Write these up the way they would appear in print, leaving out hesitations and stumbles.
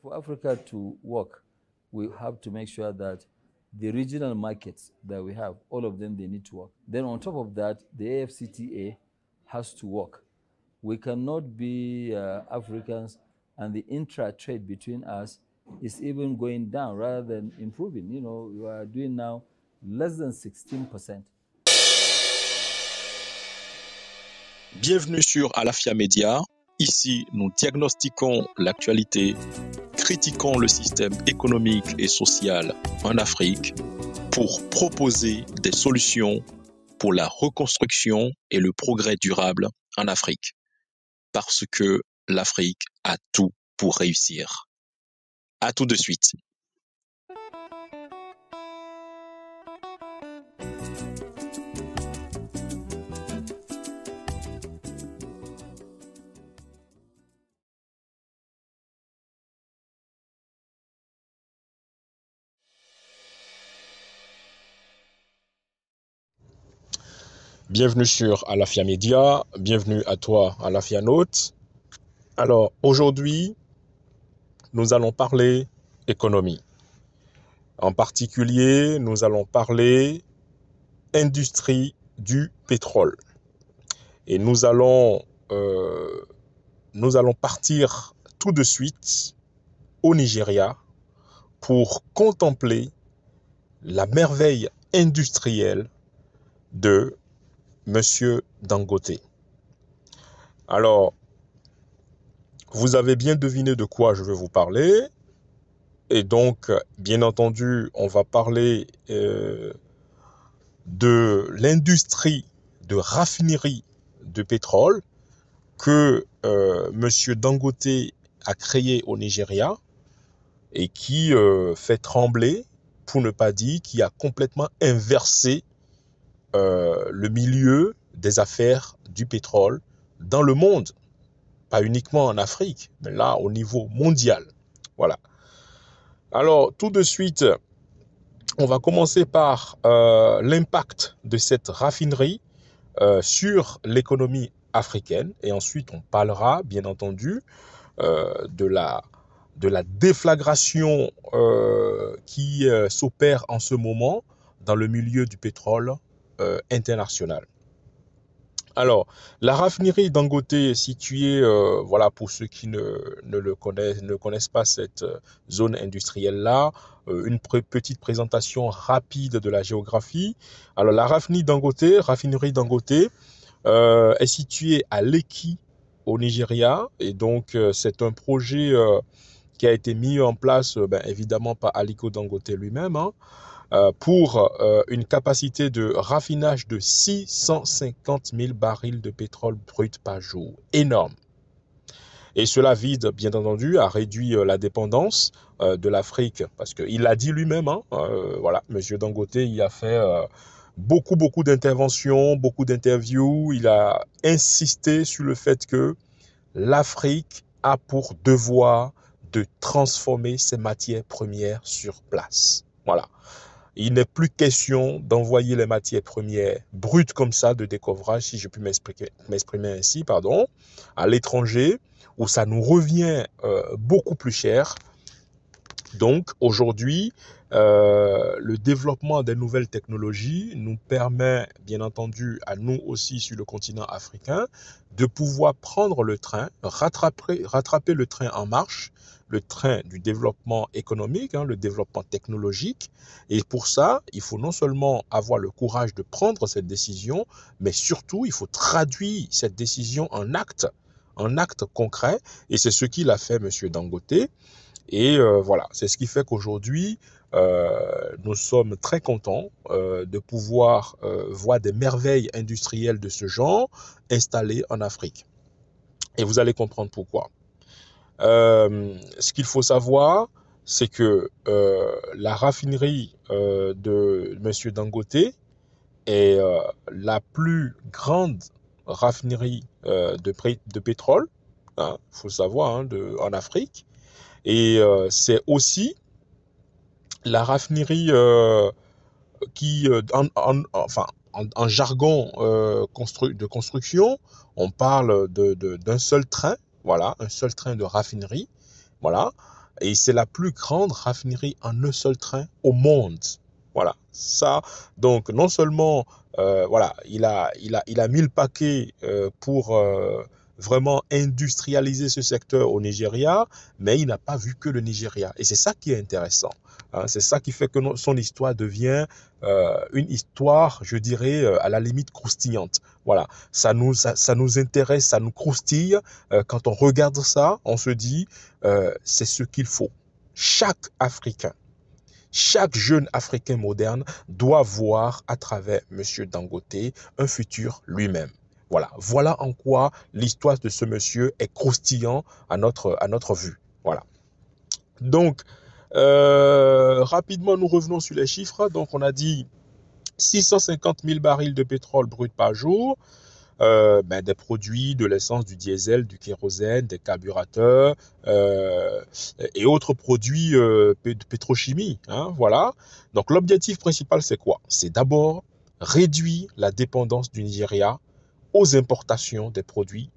For Africa to work, we have to make sure that the regional markets that we have, all of them, they need to work. Then on top of that, the AFCTA has to work. We cannot be Africans and the intra-trade between us is even going down rather than improving. You know, we are doing now less than 16%. Bienvenue sur Alafia Media. Ici, nous diagnostiquons l'actualité, critiquons le système économique et social en Afrique pour proposer des solutions pour la reconstruction et le progrès durable en Afrique. Parce que l'Afrique a tout pour réussir. À tout de suite. Bienvenue sur Alafia Media, bienvenue à toi Alafia Note. Alors aujourd'hui, nous allons parler économie. En particulier, nous allons parler industrie du pétrole. Et nous allons partir tout de suite au Nigeria pour contempler la merveille industrielle de Monsieur Dangote. Alors, vous avez bien deviné de quoi je vais vous parler. Et donc, bien entendu, on va parler de l'industrie de raffinerie de pétrole que Monsieur Dangote a créé au Nigeria et qui fait trembler, pour ne pas dire, qui a complètement inversé le milieu des affaires du pétrole dans le monde, pas uniquement en Afrique, mais là au niveau mondial. Voilà. Alors tout de suite, on va commencer par l'impact de cette raffinerie sur l'économie africaine et ensuite on parlera bien entendu de la déflagration qui s'opère en ce moment dans le milieu du pétrole international. Alors, la raffinerie Dangote est située, voilà, pour ceux qui ne connaissent pas cette zone industrielle-là, une petite présentation rapide de la géographie. Alors, la raffinerie Dangote est située à Lekki, au Nigeria, et donc c'est un projet qui a été mis en place, évidemment par Aliko Dangote lui-même, pour une capacité de raffinage de 650 000 barils de pétrole brut par jour. Énorme. Et cela vise, bien entendu, à réduire la dépendance de l'Afrique, parce qu'il l'a dit lui-même, voilà, Monsieur Dangote, il a fait beaucoup d'interventions, beaucoup d'interviews. Il a insisté sur le fait que l'Afrique a pour devoir de transformer ses matières premières sur place. Voilà. Il n'est plus question d'envoyer les matières premières brutes comme ça de découvrage, si je puis m'exprimer ainsi, pardon, à l'étranger, où ça nous revient beaucoup plus cher. Donc aujourd'hui, le développement des nouvelles technologies nous permet, bien entendu, à nous aussi sur le continent africain, de pouvoir prendre le train, rattraper le train en marche, le train du développement économique, le développement technologique. Et pour ça, il faut non seulement avoir le courage de prendre cette décision, mais surtout, il faut traduire cette décision en acte concret. Et c'est ce qu'il a fait, Monsieur Dangote. Et voilà, c'est ce qui fait qu'aujourd'hui, nous sommes très contents de pouvoir voir des merveilles industrielles de ce genre installées en Afrique. Et vous allez comprendre pourquoi. Ce qu'il faut savoir, c'est que la raffinerie de Monsieur Dangote est la plus grande raffinerie de pétrole, il faut savoir, en Afrique. Et c'est aussi la raffinerie qui, en jargon de construction, on parle d'un seul train, voilà, un seul train de raffinerie, voilà. Et c'est la plus grande raffinerie en un seul train au monde. Voilà, ça, donc non seulement voilà, il a mis le paquet pour vraiment industrialiser ce secteur au Nigeria, mais il n'a pas vu que le Nigeria. Et c'est ça qui est intéressant. Hein, c'est ça qui fait que son histoire devient une histoire, je dirais, à la limite croustillante. Voilà, ça nous intéresse, ça nous croustille. Quand on regarde ça, on se dit, c'est ce qu'il faut. Chaque Africain, chaque jeune Africain moderne doit voir à travers M. Dangote un futur lui-même. Voilà, voilà en quoi l'histoire de ce monsieur est croustillant à notre vue. Voilà. Donc, rapidement, nous revenons sur les chiffres. Donc, on a dit 650 000 barils de pétrole brut par jour. Des produits, de l'essence, du diesel, du kérosène, des carburateurs et autres produits de pétrochimie. Hein, voilà. Donc l'objectif principal, c'est quoi? C'est d'abord réduire la dépendance du Nigeria aux importations des produits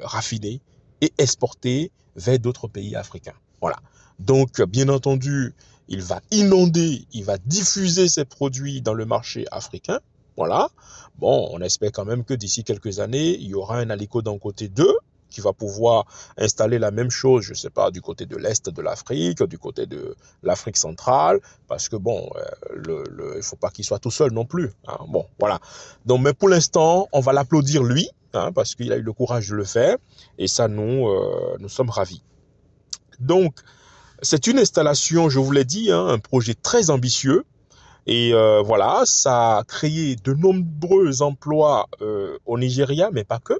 raffinés et exportés vers d'autres pays africains. Voilà. Donc, bien entendu, il va inonder, il va diffuser ces produits dans le marché africain. Voilà. Bon, on espère quand même que d'ici quelques années, il y aura un Aliko Dangote 2 qui va pouvoir installer la même chose, je ne sais pas, du côté de l'Est de l'Afrique, du côté de l'Afrique centrale, parce que bon, il ne faut pas qu'il soit tout seul non plus. Hein. Bon, voilà. Donc, mais pour l'instant, on va l'applaudir lui, hein, parce qu'il a eu le courage de le faire, et ça, nous sommes ravis. Donc, c'est une installation, je vous l'ai dit, hein, un projet très ambitieux. Et voilà, ça a créé de nombreux emplois au Nigeria, mais pas que.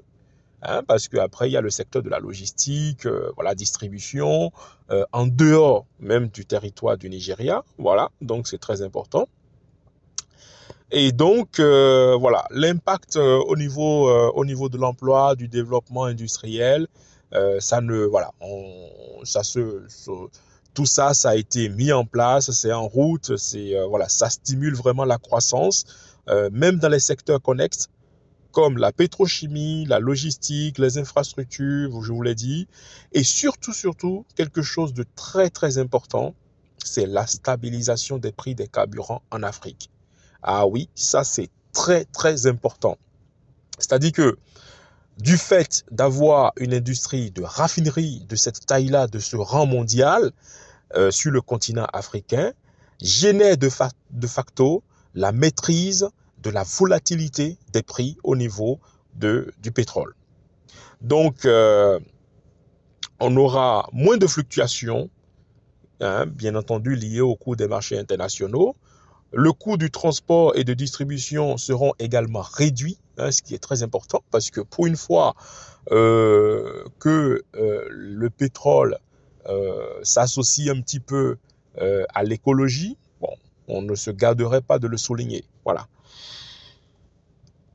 Hein, parce qu'après, il y a le secteur de la logistique, voilà, distribution, en dehors même du territoire du Nigeria. Voilà, donc c'est très important. Et donc, voilà, l'impact au niveau de l'emploi, du développement industriel, ça ne, voilà, tout ça, ça a été mis en place, c'est en route, voilà, ça stimule vraiment la croissance, même dans les secteurs connexes, comme la pétrochimie, la logistique, les infrastructures, je vous l'ai dit, et surtout, quelque chose de très, très important, c'est la stabilisation des prix des carburants en Afrique. Ah oui, ça c'est très, très important. C'est-à-dire que du fait d'avoir une industrie de raffinerie de cette taille-là, de ce rang mondial, sur le continent africain, génère de facto la maîtrise de la volatilité des prix au niveau du pétrole. Donc, on aura moins de fluctuations, hein, bien entendu liées au cours des marchés internationaux. Le coût du transport et de distribution seront également réduits, hein, ce qui est très important parce que pour une fois que le pétrole s'associe un petit peu à l'écologie, bon, on ne se garderait pas de le souligner. Voilà.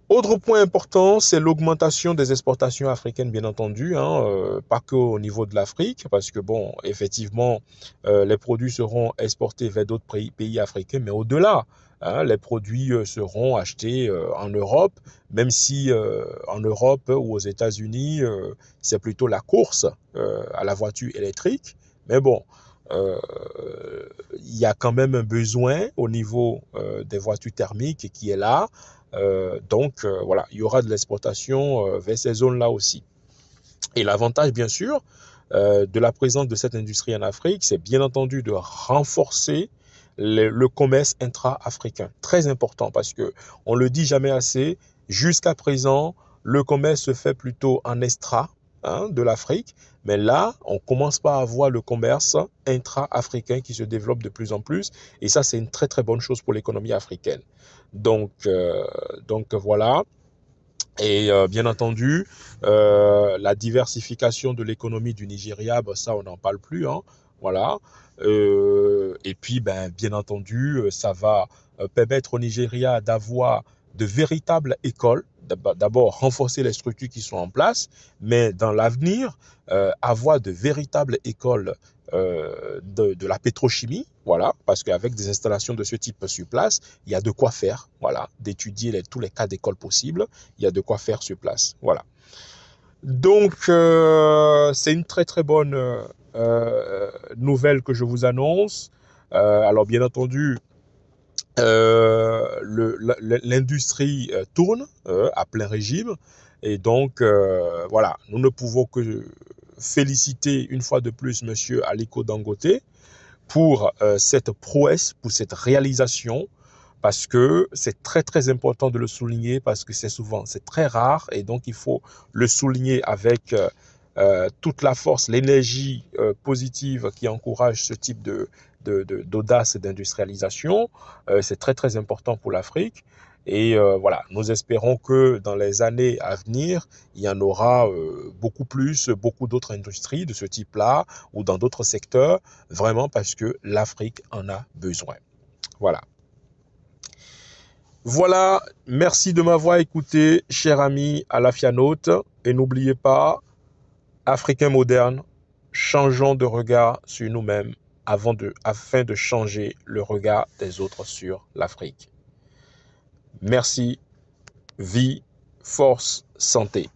Autre point important, c'est l'augmentation des exportations africaines, bien entendu, hein, pas qu'au niveau de l'Afrique, parce que bon, effectivement, les produits seront exportés vers d'autres pays africains, mais au-delà, hein, les produits seront achetés en Europe, même si en Europe ou aux États-Unis, c'est plutôt la course à la voiture électrique. Mais bon, il y a quand même un besoin au niveau des voitures thermiques qui est là. Donc, voilà, il y aura de l'exportation vers ces zones-là aussi. Et l'avantage, bien sûr, de la présence de cette industrie en Afrique, c'est bien entendu de renforcer le commerce intra-africain. Très important parce que on le dit jamais assez, jusqu'à présent, le commerce se fait plutôt en extra, hein, de l'Afrique. Mais là, on commence pas à voir le commerce intra-africain qui se développe de plus en plus. Et ça, c'est une très, très bonne chose pour l'économie africaine. Donc voilà. Et bien entendu, la diversification de l'économie du Nigeria, ben, ça, on n'en parle plus. Hein, voilà. Et puis, ben, bien entendu, ça va permettre au Nigeria d'avoir de véritables écoles. D'abord, renforcer les structures qui sont en place, mais dans l'avenir, avoir de véritables écoles de la pétrochimie, voilà, parce qu'avec des installations de ce type sur place, il y a de quoi faire, voilà, d'étudier tous les cas d'école possibles, il y a de quoi faire sur place, voilà. Donc, c'est une très très bonne nouvelle que je vous annonce. Alors bien entendu, l'industrie tourne à plein régime et donc voilà, nous ne pouvons que féliciter une fois de plus monsieur Aliko Dangote pour cette prouesse, pour cette réalisation, parce que c'est très très important de le souligner, parce que c'est très rare et donc il faut le souligner avec toute la force, l'énergie positive qui encourage ce type d'audace et d'industrialisation. C'est très très important pour l'Afrique. Et voilà, nous espérons que dans les années à venir, il y en aura beaucoup plus, beaucoup d'autres industries de ce type-là ou dans d'autres secteurs, vraiment parce que l'Afrique en a besoin. Voilà. Voilà, merci de m'avoir écouté, cher ami à la Fianote. Et n'oubliez pas, Africains modernes, changeons de regard sur nous-mêmes afin de changer le regard des autres sur l'Afrique. Merci, vie, force, santé.